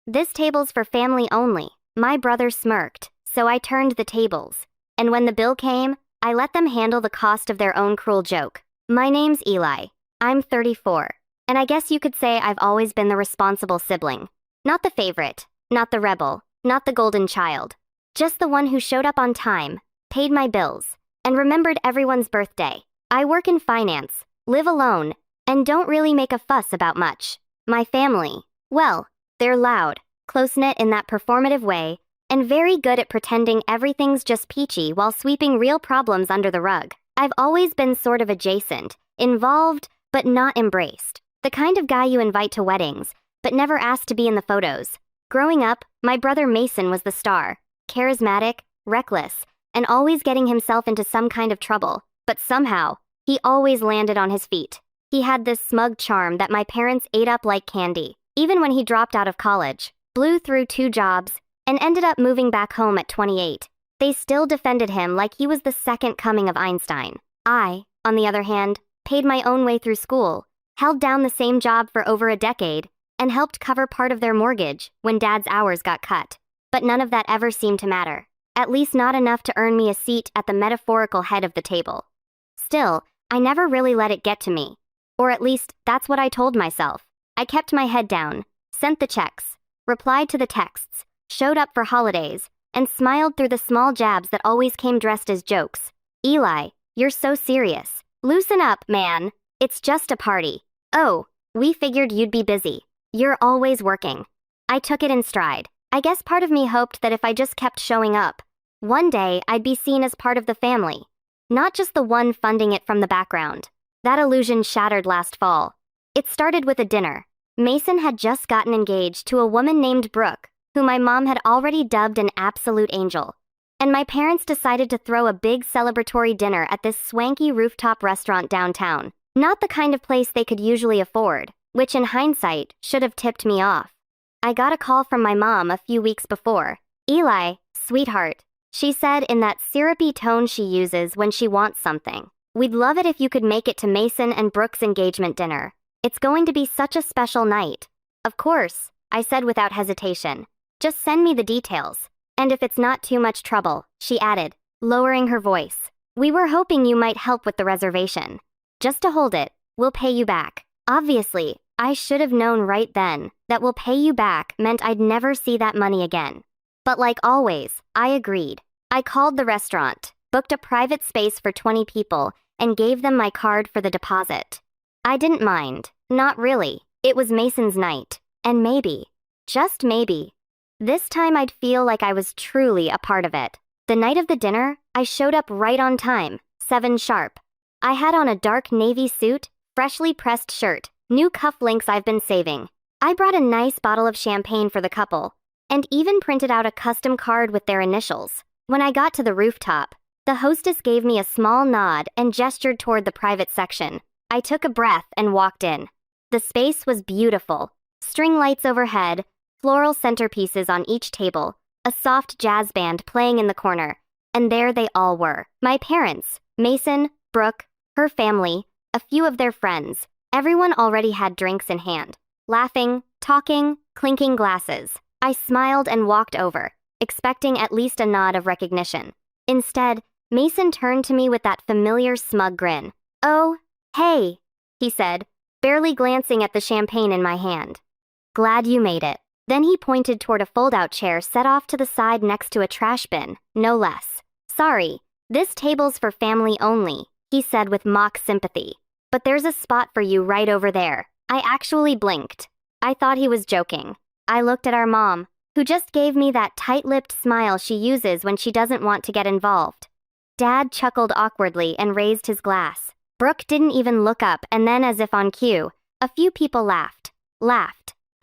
This table's for family only. My brother smirked, so I turned the tables. And when the bill came, I let them handle the cost of their own cruel joke. My name's Eli. I'm 34. And I guess you could say I've always been the responsible sibling. Not the favorite, not the rebel, not the golden child. Just the one who showed up on time, paid my bills, and remembered everyone's birthday. I work in finance, live alone, and don't really make a fuss about much. My family, well, they're loud, close-knit in that performative way, and very good at pretending everything's just peachy while sweeping real problems under the rug. I've always been sort of adjacent, involved, but not embraced. The kind of guy you invite to weddings, but never asked to be in the photos. Growing up, my brother Mason was the star, charismatic, reckless, and always getting himself into some kind of trouble. But somehow, he always landed on his feet. He had this smug charm that my parents ate up like candy. Even when he dropped out of college, blew through 2 jobs, and ended up moving back home at 28, they still defended him like he was the second coming of Einstein. I, on the other hand, paid my own way through school, held down the same job for over a decade, and helped cover part of their mortgage when Dad's hours got cut. But none of that ever seemed to matter. At least not enough to earn me a seat at the metaphorical head of the table. Still, I never really let it get to me. Or at least, that's what I told myself. I kept my head down, sent the checks, replied to the texts, showed up for holidays, and smiled through the small jabs that always came dressed as jokes. Eli, you're so serious. Loosen up, man. It's just a party. Oh, we figured you'd be busy. You're always working. I took it in stride. I guess part of me hoped that if I just kept showing up, one day I'd be seen as part of the family, not just the one funding it from the background. That illusion shattered last fall. It started with a dinner. Mason had just gotten engaged to a woman named Brooke, who my mom had already dubbed an absolute angel. And my parents decided to throw a big celebratory dinner at this swanky rooftop restaurant downtown. Not the kind of place they could usually afford, which in hindsight should have tipped me off. I got a call from my mom a few weeks before. Eli, sweetheart, she said in that syrupy tone she uses when she wants something. We'd love it if you could make it to Mason and Brooke's engagement dinner. It's going to be such a special night. Of course, I said without hesitation. Just send me the details. And if it's not too much trouble, she added, lowering her voice. We were hoping you might help with the reservation. Just to hold it, we'll pay you back. Obviously, I should have known right then that we'll pay you back meant I'd never see that money again. But like always, I agreed. I called the restaurant, booked a private space for 20 people, and gave them my card for the deposit. I didn't mind. Not really. It was Mason's night. And maybe, just maybe, this time I'd feel like I was truly a part of it. The night of the dinner, I showed up right on time, 7 sharp. I had on a dark navy suit, freshly pressed shirt, new cufflinks I've been saving. I brought a nice bottle of champagne for the couple, and even printed out a custom card with their initials. When I got to the rooftop, the hostess gave me a small nod and gestured toward the private section. I took a breath and walked in. The space was beautiful. String lights overhead, floral centerpieces on each table, a soft jazz band playing in the corner, and there they all were. My parents, Mason, Brooke, her family, a few of their friends. Everyone already had drinks in hand. Laughing, talking, clinking glasses. I smiled and walked over, expecting at least a nod of recognition. Instead, Mason turned to me with that familiar smug grin. Oh, hey, he said, barely glancing at the champagne in my hand. Glad you made it. Then he pointed toward a fold-out chair set off to the side next to a trash bin, no less. Sorry, this table's for family only, he said with mock sympathy. But there's a spot for you right over there. I actually blinked. I thought he was joking. I looked at our mom, who just gave me that tight-lipped smile she uses when she doesn't want to get involved. Dad chuckled awkwardly and raised his glass. Brooke didn't even look up, and then as if on cue, a few people laughed.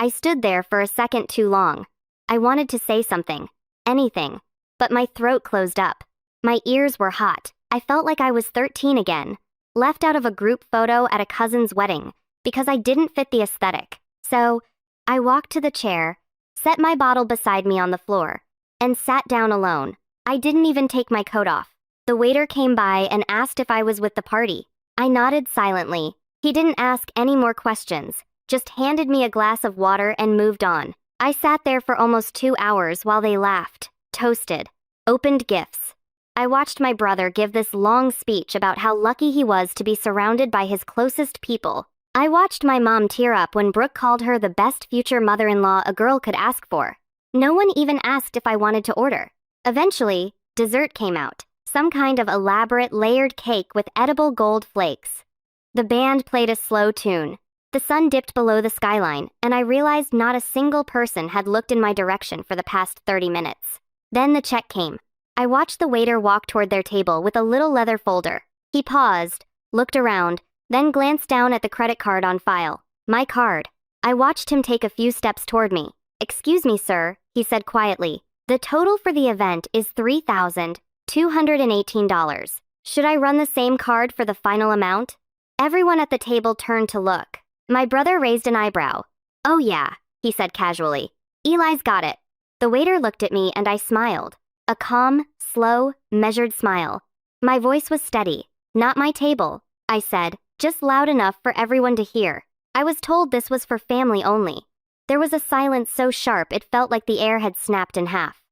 I stood there for a second too long. I wanted to say something, anything, but my throat closed up. My ears were hot. I felt like I was 13 again, left out of a group photo at a cousin's wedding because I didn't fit the aesthetic. So, I walked to the chair, set my bottle beside me on the floor, and sat down alone. I didn't even take my coat off. The waiter came by and asked if I was with the party. I nodded silently. He didn't ask any more questions, just handed me a glass of water and moved on. I sat there for almost 2 hours while they laughed, toasted, opened gifts. I watched my brother give this long speech about how lucky he was to be surrounded by his closest people. I watched my mom tear up when Brooke called her the best future mother-in-law a girl could ask for. No one even asked if I wanted to order. Eventually, dessert came out, some kind of elaborate layered cake with edible gold flakes. The band played a slow tune. The sun dipped below the skyline, and I realized not a single person had looked in my direction for the past 30 minutes. Then the check came. I watched the waiter walk toward their table with a little leather folder. He paused, looked around, then glanced down at the credit card on file. My card. I watched him take a few steps toward me. "Excuse me, sir," he said quietly. "The total for the event is $3,218. Should I run the same card for the final amount?" Everyone at the table turned to look. My brother raised an eyebrow. "Oh yeah," he said casually. "Eli's got it." The waiter looked at me and I smiled. A calm, slow, measured smile. My voice was steady. "Not my table," I said, just loud enough for everyone to hear. I was told this was for family only. There was a silence so sharp it felt like the air had snapped in half.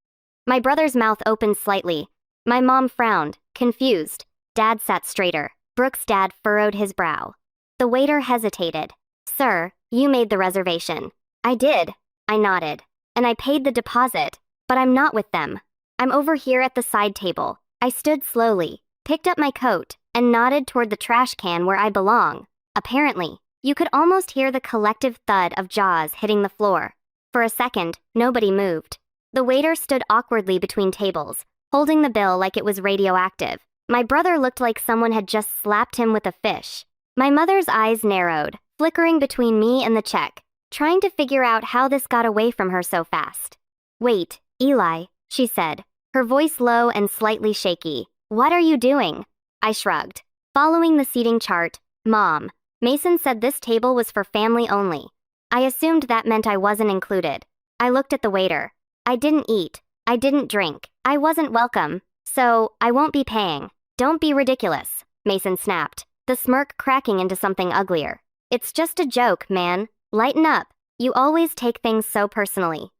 My brother's mouth opened slightly. My mom frowned, confused. Dad sat straighter. Brooke's dad furrowed his brow. The waiter hesitated. "Sir, you made the reservation." "I did," I nodded. "And I paid the deposit, but I'm not with them. I'm over here at the side table." I stood slowly, picked up my coat, and nodded toward the trash can where I belong. Apparently, you could almost hear the collective thud of jaws hitting the floor. For a second, nobody moved. The waiter stood awkwardly between tables, holding the bill like it was radioactive. My brother looked like someone had just slapped him with a fish. My mother's eyes narrowed, flickering between me and the check, trying to figure out how this got away from her so fast. "Wait, Eli," she said, her voice low and slightly shaky. "What are you doing?" I shrugged. Following the seating chart, Mom, Mason said this table was for family only. I assumed that meant I wasn't included. I looked at the waiter. "I didn't eat. I didn't drink. I wasn't welcome. So, I won't be paying." "Don't be ridiculous," Mason snapped, the smirk cracking into something uglier. "It's just a joke, man. Lighten up. You always take things so personally."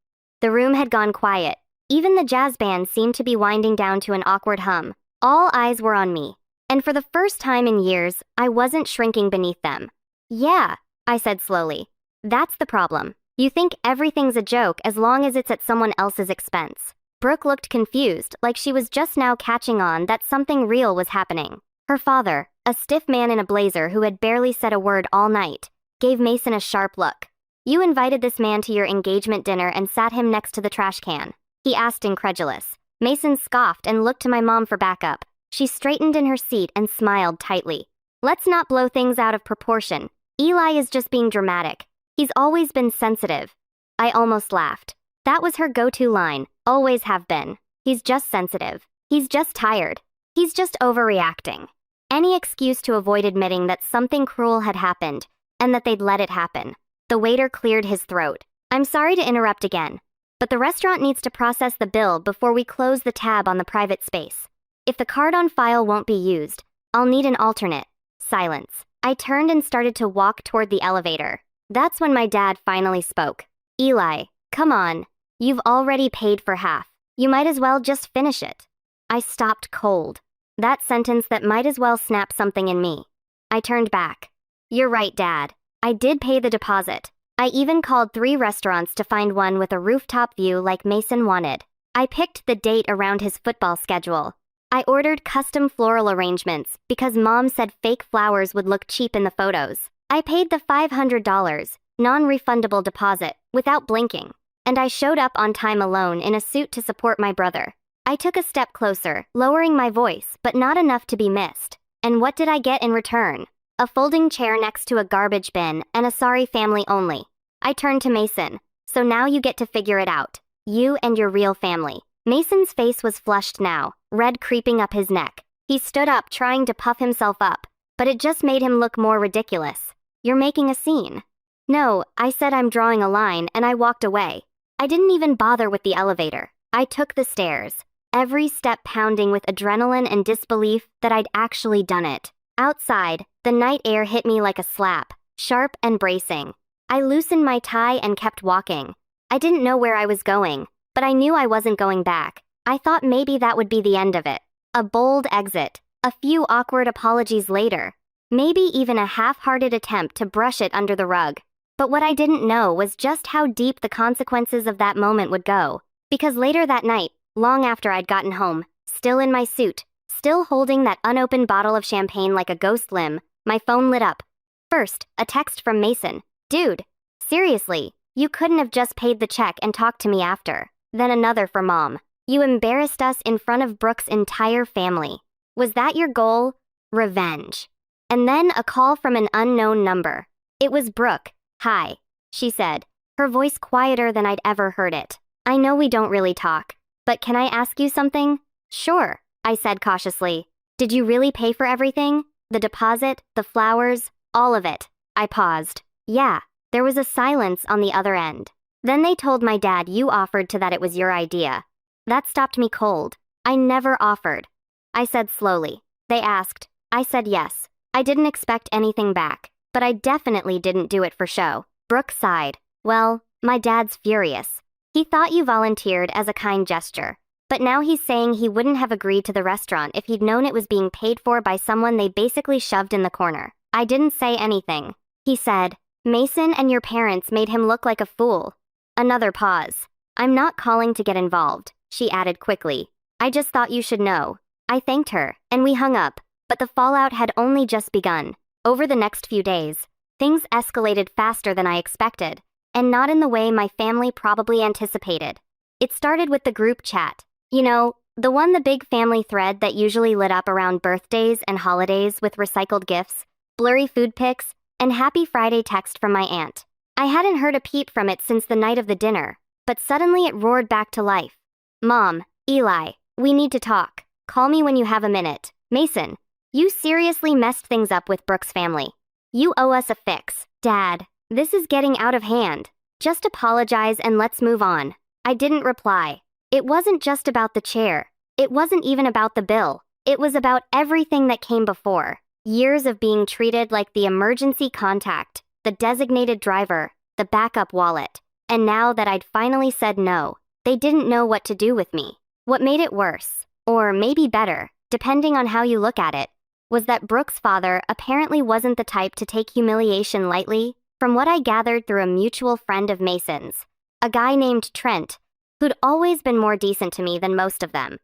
The room had gone quiet. Even the jazz band seemed to be winding down to an awkward hum. All eyes were on me. And for the first time in years, I wasn't shrinking beneath them. "Yeah," I said slowly. "That's the problem. You think everything's a joke as long as it's at someone else's expense." Brooke looked confused, like she was just now catching on that something real was happening. Her father, a stiff man in a blazer who had barely said a word all night, gave Mason a sharp look. "You invited this man to your engagement dinner and sat him next to the trash can?" he asked, incredulous. Mason scoffed and looked to my mom for backup. She straightened in her seat and smiled tightly. "Let's not blow things out of proportion. Eli is just being dramatic. He's always been sensitive." I almost laughed. That was her go-to line, always have been. He's just sensitive. He's just tired. He's just overreacting. Any excuse to avoid admitting that something cruel had happened, and that they'd let it happen. The waiter cleared his throat. "I'm sorry to interrupt again, but the restaurant needs to process the bill before we close the tab on the private space. If the card on file won't be used, I'll need an alternate." Silence. I turned and started to walk toward the elevator. That's when my dad finally spoke. "Eli, come on. You've already paid for half. You might as well just finish it." I stopped cold. That sentence that might as well snap something in me. I turned back. "You're right, Dad. I did pay the deposit. I even called 3 restaurants to find one with a rooftop view like Mason wanted. I picked the date around his football schedule. I ordered custom floral arrangements because Mom said fake flowers would look cheap in the photos. I paid the $500, non-refundable deposit, without blinking. And I showed up on time alone in a suit to support my brother. I took a step closer, lowering my voice, but not enough to be missed. And what did I get in return? A folding chair next to a garbage bin and a "sorry family only." I turned to Mason. "So now you get to figure it out. You and your real family." Mason's face was flushed now, red creeping up his neck. He stood up trying to puff himself up, but it just made him look more ridiculous. "You're making a scene." "No," I said, "I'm drawing a line," and I walked away. I didn't even bother with the elevator. I took the stairs, every step pounding with adrenaline and disbelief that I'd actually done it. Outside, the night air hit me like a slap, sharp and bracing. I loosened my tie and kept walking. I didn't know where I was going, but I knew I wasn't going back. I thought maybe that would be the end of it. A bold exit, a few awkward apologies later, maybe even a half-hearted attempt to brush it under the rug. But what I didn't know was just how deep the consequences of that moment would go. Because later that night, long after I'd gotten home, still in my suit, still holding that unopened bottle of champagne like a ghost limb, my phone lit up. First, a text from Mason. Dude, seriously, you couldn't have just paid the check and talked to me after. Then another for Mom. You embarrassed us in front of Brooke's entire family. Was that your goal? Revenge. And then a call from an unknown number. It was Brooke. Hi, she said, her voice quieter than I'd ever heard it. I know we don't really talk, but can I ask you something? Sure, I said cautiously. Did you really pay for everything? The deposit, the flowers, all of it. I paused. Yeah, there was a silence on the other end. Then they told my dad you offered to that it was your idea. That stopped me cold. I never offered. I said slowly. They asked. I said yes. I didn't expect anything back, but I definitely didn't do it for show. Brooke sighed. Well, my dad's furious. He thought you volunteered as a kind gesture, but now he's saying he wouldn't have agreed to the restaurant if he'd known it was being paid for by someone they basically shoved in the corner. I didn't say anything. He said, Mason and your parents made him look like a fool. Another pause. I'm not calling to get involved, she added quickly. I just thought you should know. I thanked her, and we hung up, but the fallout had only just begun. Over the next few days, things escalated faster than I expected, and not in the way my family probably anticipated. It started with the group chat. You know, the big family thread that usually lit up around birthdays and holidays with recycled gifts, blurry food pics, and Happy Friday text from my aunt. I hadn't heard a peep from it since the night of the dinner, but suddenly it roared back to life. Mom, Eli, we need to talk. Call me when you have a minute. Mason, you seriously messed things up with Brooke's family. You owe us a fix. Dad, this is getting out of hand. Just apologize and let's move on. I didn't reply. It wasn't just about the chair. It wasn't even about the bill. It was about everything that came before. Years of being treated like the emergency contact, the designated driver, the backup wallet. And now that I'd finally said no, they didn't know what to do with me. What made it worse, or maybe better, depending on how you look at it, was that Brooke's father apparently wasn't the type to take humiliation lightly, from what I gathered through a mutual friend of Mason's, a guy named Trent, who'd always been more decent to me than most of them.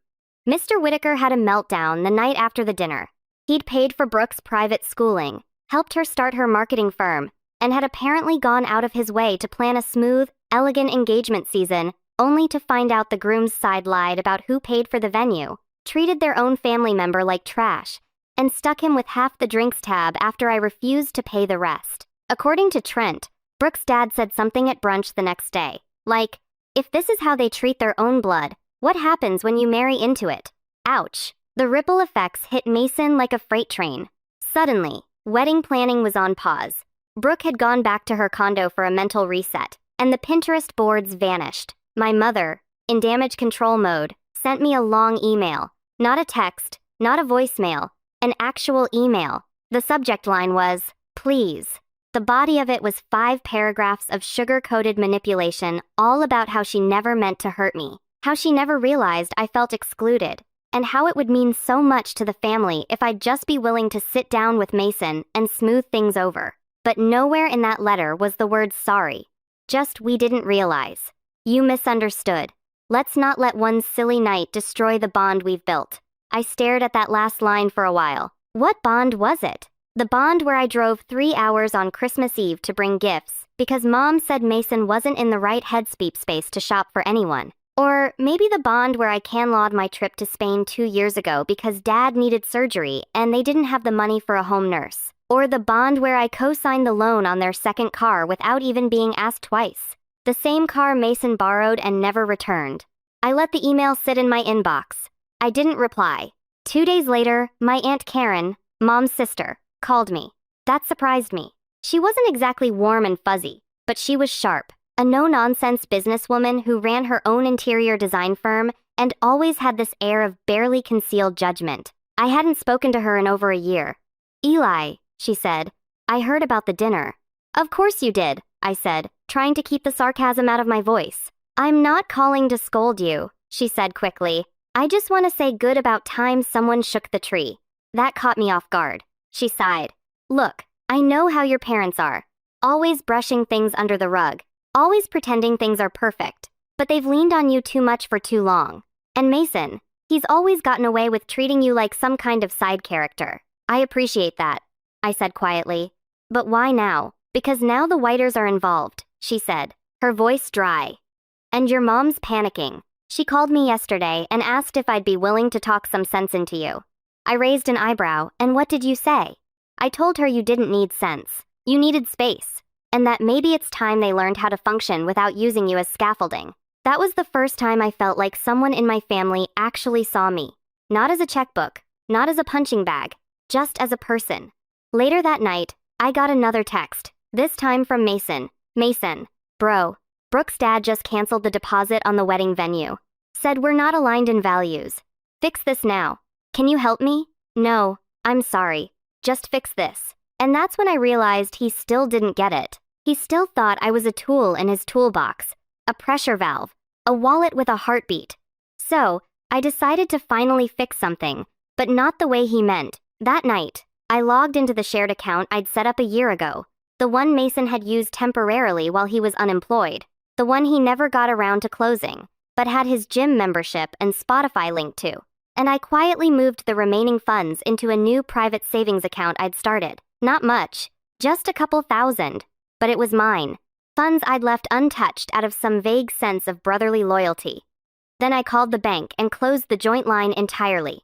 Mr. Whitaker had a meltdown the night after the dinner. He'd paid for Brooke's private schooling, helped her start her marketing firm, and had apparently gone out of his way to plan a smooth, elegant engagement season, only to find out the groom's side lied about who paid for the venue, treated their own family member like trash, and stuck him with half the drinks tab after I refused to pay the rest. According to Trent, Brooke's dad said something at brunch the next day, like, if this is how they treat their own blood, what happens when you marry into it? Ouch. The ripple effects hit Mason like a freight train. Suddenly, wedding planning was on pause. Brooke had gone back to her condo for a mental reset, and the Pinterest boards vanished. My mother, in damage control mode, sent me a long email. Not a text, not a voicemail, an actual email. The subject line was, please. The body of it was 5 paragraphs of sugar-coated manipulation, all about how she never meant to hurt me, how she never realized I felt excluded, and how it would mean so much to the family if I'd just be willing to sit down with Mason and smooth things over. But nowhere in that letter was the word sorry. Just we didn't realize. You misunderstood. Let's not let one silly night destroy the bond we've built. I stared at that last line for a while. What bond was it? The bond where I drove 3 hours on Christmas Eve to bring gifts because Mom said Mason wasn't in the right headspace to shop for anyone. Or maybe the bond where I canceled my trip to Spain 2 years ago because Dad needed surgery and they didn't have the money for a home nurse. Or the bond where I co-signed the loan on their second car without even being asked twice. The same car Mason borrowed and never returned. I let the email sit in my inbox. I didn't reply. 2 days later, my Aunt Karen, Mom's sister, called me. That surprised me. She wasn't exactly warm and fuzzy, but she was sharp. A no-nonsense businesswoman who ran her own interior design firm and always had this air of barely concealed judgment. I hadn't spoken to her in over a year. Eli, she said, I heard about the dinner. Of course you did, I said, trying to keep the sarcasm out of my voice. I'm not calling to scold you, she said quickly. I just want to say good about time someone shook the tree. That caught me off guard. She sighed. Look, I know how your parents are. Always brushing things under the rug. Always pretending things are perfect. But they've leaned on you too much for too long. And Mason, he's always gotten away with treating you like some kind of side character. I appreciate that, I said quietly. But why now? Because now the Whiters are involved, she said, her voice dry. And your mom's panicking. She called me yesterday and asked if I'd be willing to talk some sense into you. I raised an eyebrow, and what did you say? I told her you didn't need sense. You needed space. And that maybe it's time they learned how to function without using you as scaffolding. That was the first time I felt like someone in my family actually saw me. Not as a checkbook, not as a punching bag, just as a person. Later that night, I got another text, this time from Mason. Mason, bro, Brooke's dad just canceled the deposit on the wedding venue. Said we're not aligned in values. Fix this now. Can you help me? No, I'm sorry. Just fix this. And that's when I realized he still didn't get it. He still thought I was a tool in his toolbox, a pressure valve, a wallet with a heartbeat. So, I decided to finally fix something, but not the way he meant. That night, I logged into the shared account I'd set up a year ago, the one Mason had used temporarily while he was unemployed, the one he never got around to closing, but had his gym membership and Spotify linked to. And I quietly moved the remaining funds into a new private savings account I'd started. Not much, just a couple thousand, but it was mine. Funds I'd left untouched out of some vague sense of brotherly loyalty. Then I called the bank and closed the joint line entirely.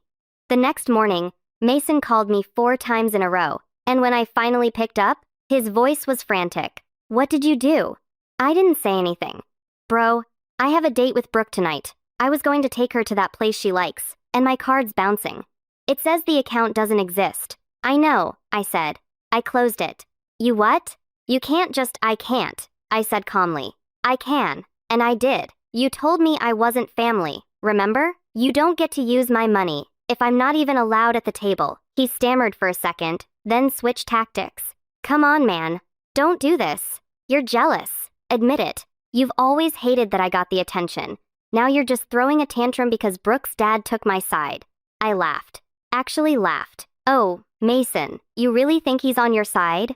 The next morning, Mason called me 4 times in a row, and when I finally picked up, his voice was frantic. What did you do? I didn't say anything. Bro, I have a date with Brooke tonight. I was going to take her to that place she likes, and my card's bouncing. It says the account doesn't exist. I know, I said. I closed it. You what? You can't just, I can't, I said calmly. I can, and I did. You told me I wasn't family, remember? You don't get to use my money if I'm not even allowed at the table. He stammered for a second, then switched tactics. Come on, man. Don't do this. You're jealous. Admit it. You've always hated that I got the attention. Now you're just throwing a tantrum because Brooke's dad took my side. I laughed. Actually laughed. Oh, Mason, you really think he's on your side?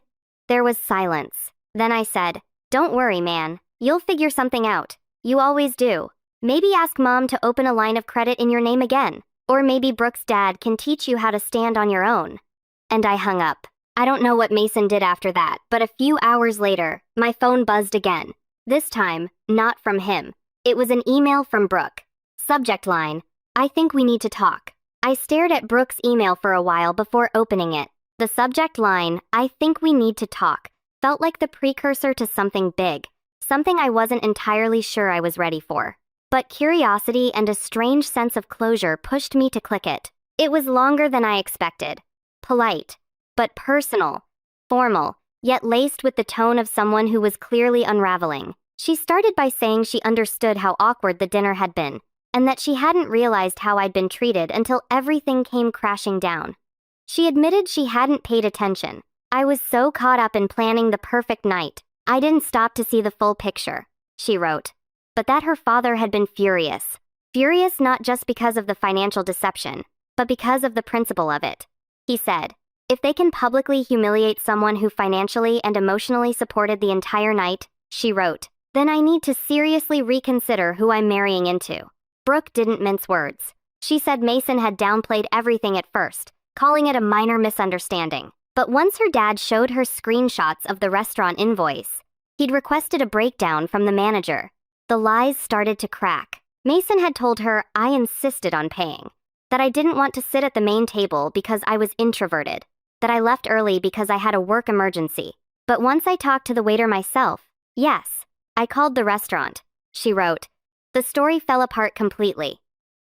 There was silence. Then I said, don't worry, man. You'll figure something out. You always do. Maybe ask Mom to open a line of credit in your name again. Or maybe Brooke's dad can teach you how to stand on your own. And I hung up. I don't know what Mason did after that, but a few hours later, my phone buzzed again. This time, not from him. It was an email from Brooke. Subject line, I think we need to talk. I stared at Brooke's email for a while before opening it. The subject line, I think we need to talk, felt like the precursor to something big, something I wasn't entirely sure I was ready for. But curiosity and a strange sense of closure pushed me to click it. It was longer than I expected. Polite, but personal, formal, yet laced with the tone of someone who was clearly unraveling. She started by saying she understood how awkward the dinner had been, and that she hadn't realized how I'd been treated until everything came crashing down. She admitted she hadn't paid attention. I was so caught up in planning the perfect night, I didn't stop to see the full picture, she wrote. But that her father had been furious. Furious not just because of the financial deception, but because of the principle of it. He said, if they can publicly humiliate someone who financially and emotionally supported the entire night, she wrote, then I need to seriously reconsider who I'm marrying into. Brooke didn't mince words. She said Mason had downplayed everything at first, calling it a minor misunderstanding. But once her dad showed her screenshots of the restaurant invoice, he'd requested a breakdown from the manager. The lies started to crack. Mason had told her I insisted on paying, that I didn't want to sit at the main table because I was introverted, that I left early because I had a work emergency. But once I talked to the waiter myself, yes, I called the restaurant, she wrote. The story fell apart completely.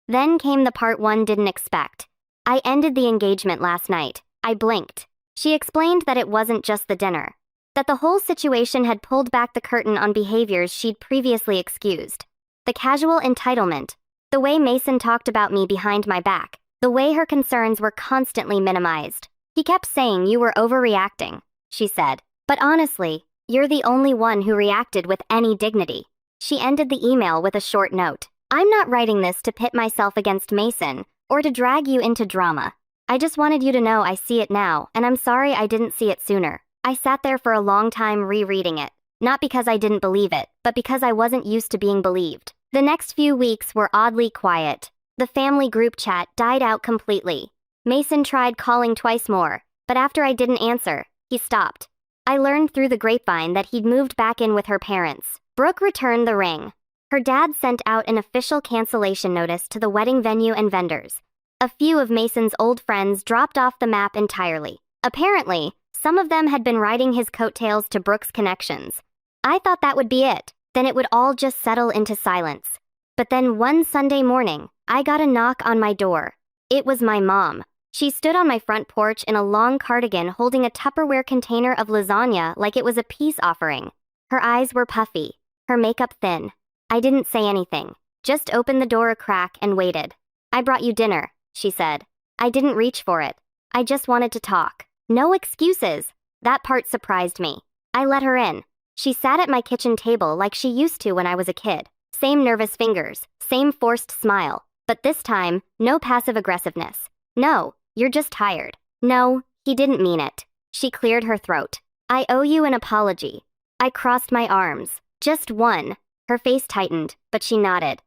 Then came the part one didn't expect. I ended the engagement last night. I blinked. She explained that it wasn't just the dinner, that the whole situation had pulled back the curtain on behaviors she'd previously excused. The casual entitlement, the way Mason talked about me behind my back, the way her concerns were constantly minimized. He kept saying you were overreacting, she said. But honestly, You're the only one who reacted with any dignity. She ended the email with a short note. I'm not writing this to pit myself against Mason or to drag you into drama. I just wanted you to know I see it now, and I'm sorry I didn't see it sooner. I sat there for a long time rereading it, not because I didn't believe it, but because I wasn't used to being believed. The next few weeks were oddly quiet. The family group chat died out completely. Mason tried calling twice more, but after I didn't answer, he stopped. I learned through the grapevine that he'd moved back in with her parents. Brooke returned the ring. Her dad sent out an official cancellation notice to the wedding venue and vendors. A few of Mason's old friends dropped off the map entirely. Apparently, some of them had been riding his coattails to Brooke's connections. I thought that would be it, then it would all just settle into silence. But then one Sunday morning, I got a knock on my door. It was my mom. She stood on my front porch in a long cardigan holding a Tupperware container of lasagna like it was a peace offering. Her eyes were puffy, her makeup thin. I didn't say anything, just opened the door a crack and waited. I brought you dinner, she said. I didn't reach for it. I just wanted to talk. No excuses. That part surprised me. I let her in. She sat at my kitchen table like she used to when I was a kid. Same nervous fingers, same forced smile. But this time, no passive aggressiveness. No, you're just tired. No, he didn't mean it. She cleared her throat. I owe you an apology. I crossed my arms. Just one. Her face tightened, but she nodded.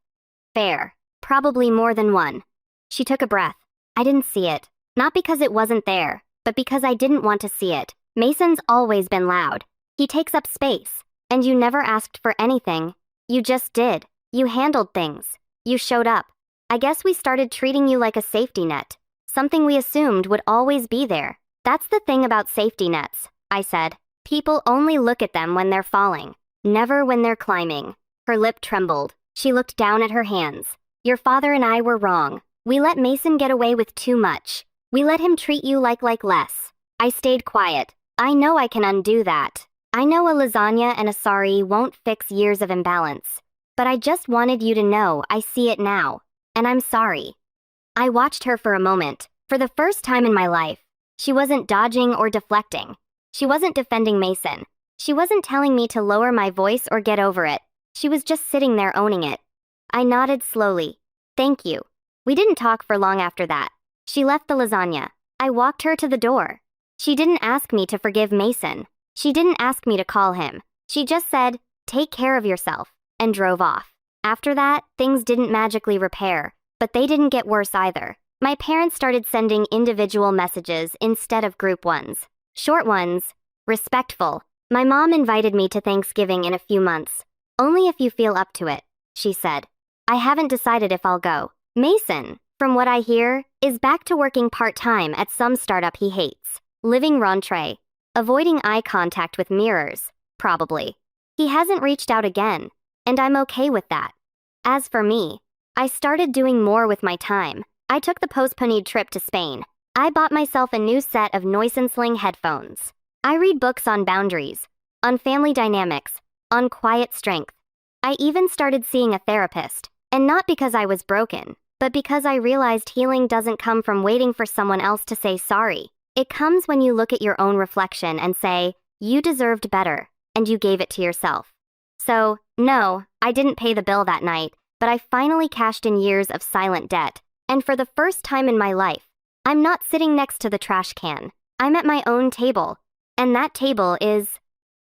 Fair. Probably more than one. She took a breath. I didn't see it. Not because it wasn't there, but because I didn't want to see it. Mason's always been loud. He takes up space. And you never asked for anything. You just did. You handled things. You showed up. I guess we started treating you like a safety net. Something we assumed would always be there. That's the thing about safety nets, I said. People only look at them when they're falling, never when they're climbing. Her lip trembled. She looked down at her hands. Your father and I were wrong. We let Mason get away with too much. We let him treat you like less. I stayed quiet. I know I can undo that. I know a lasagna and a sorry won't fix years of imbalance. But I just wanted you to know I see it now. And I'm sorry. I watched her for a moment. For the first time in my life, she wasn't dodging or deflecting. She wasn't defending Mason. She wasn't telling me to lower my voice or get over it. She was just sitting there owning it. I nodded slowly. Thank you. We didn't talk for long after that. She left the lasagna. I walked her to the door. She didn't ask me to forgive Mason. She didn't ask me to call him. She just said, take care of yourself, and drove off. After that, things didn't magically repair, but they didn't get worse either. My parents started sending individual messages instead of group ones. Short ones, respectful. My mom invited me to Thanksgiving in a few months. Only if you feel up to it, she said. I haven't decided if I'll go. Mason, from what I hear, is back to working part-time at some startup he hates. Living rentrée. Avoiding eye contact with mirrors, probably. He hasn't reached out again, and I'm okay with that. As for me, I started doing more with my time. I took the postponed trip to Spain. I bought myself a new set of noise-canceling headphones. I read books on boundaries, on family dynamics, on quiet strength. I even started seeing a therapist, and not because I was broken, but because I realized healing doesn't come from waiting for someone else to say sorry. It comes when you look at your own reflection and say, you deserved better, and you gave it to yourself. So, no, I didn't pay the bill that night, but I finally cashed in years of silent debt. And for the first time in my life, I'm not sitting next to the trash can. I'm at my own table. And that table is